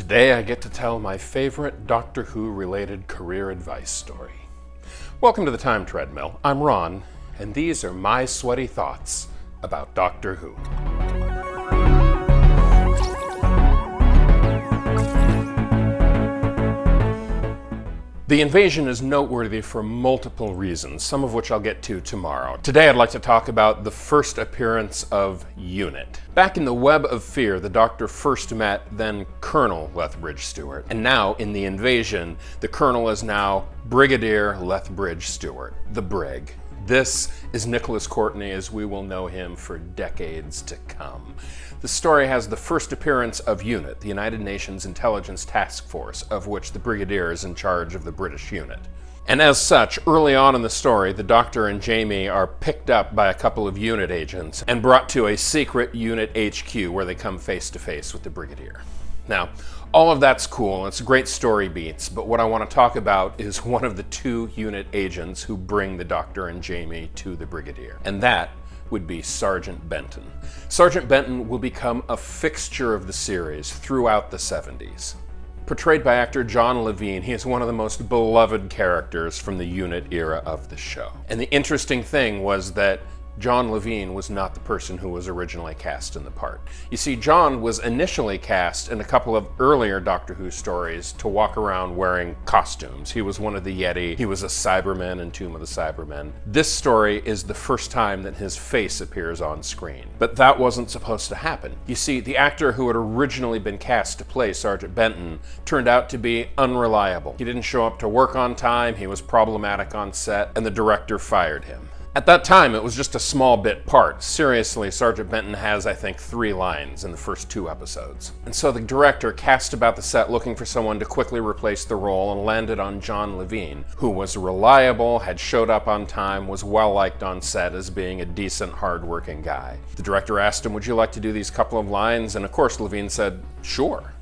Today I get to tell my favorite Doctor Who related career advice story. Welcome to the Time Treadmill. I'm Ron, and these are my sweaty thoughts about Doctor Who. The invasion is noteworthy for multiple reasons, some of which I'll get to tomorrow. Today I'd like to talk about the first appearance of UNIT. Back in the Web of Fear, the Doctor first met then Colonel Lethbridge Stewart, and now in the invasion, the Colonel is now Brigadier Lethbridge Stewart, the Brig. This is Nicholas Courtney as we will know him for decades to come. The story has the first appearance of UNIT, the United Nations Intelligence Task Force, of which the Brigadier is in charge of the British unit. And as such, early on in the story, the Doctor and Jamie are picked up by a couple of UNIT agents and brought to a secret UNIT HQ where they come face to face with the Brigadier. Now, all of that's cool, it's great story beats, but what I want to talk about is one of the two UNIT agents who bring the Doctor and Jamie to the Brigadier, and that would be Sergeant Benton. Sergeant Benton will become a fixture of the series throughout the 70s. Portrayed by actor John Levene, he is one of the most beloved characters from the UNIT era of the show. And the interesting thing was that John Levene was not the person who was originally cast in the part. You see, John was initially cast in a couple of earlier Doctor Who stories to walk around wearing costumes. He was one of the Yeti, he was a Cyberman in Tomb of the Cybermen. This story is the first time that his face appears on screen. But that wasn't supposed to happen. You see, the actor who had originally been cast to play Sergeant Benton turned out to be unreliable. He didn't show up to work on time, he was problematic on set, and the director fired him. At that time, it was just a small bit part. Seriously, Sergeant Benton has, I think, 3 lines in the first 2 episodes. And so the director cast about the set looking for someone to quickly replace the role and landed on John Levene, who was reliable, had showed up on time, was well-liked on set as being a decent, hard-working guy. The director asked him, "Would you like to do these couple of lines?" And of course, Levene said, "Sure."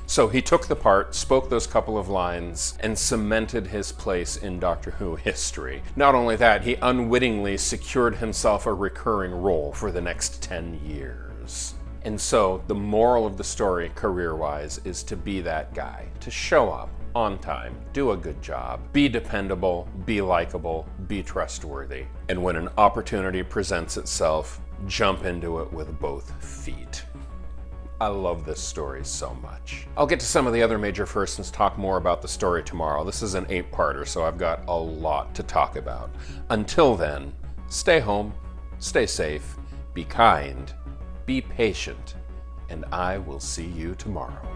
So he took the part, spoke those couple of lines, and cemented his place in Doctor Who history. Not only that, he unwittingly secured himself a recurring role for the next 10 years. And so the moral of the story, career-wise, is to be that guy, to show up on time, do a good job, be dependable, be likable, be trustworthy. And when an opportunity presents itself, jump into it with both feet. I love this story so much. I'll get to some of the other major firsts and talk more about the story tomorrow. This is an 8-parter, so I've got a lot to talk about. Until then, stay home, stay safe, be kind, be patient, and I will see you tomorrow.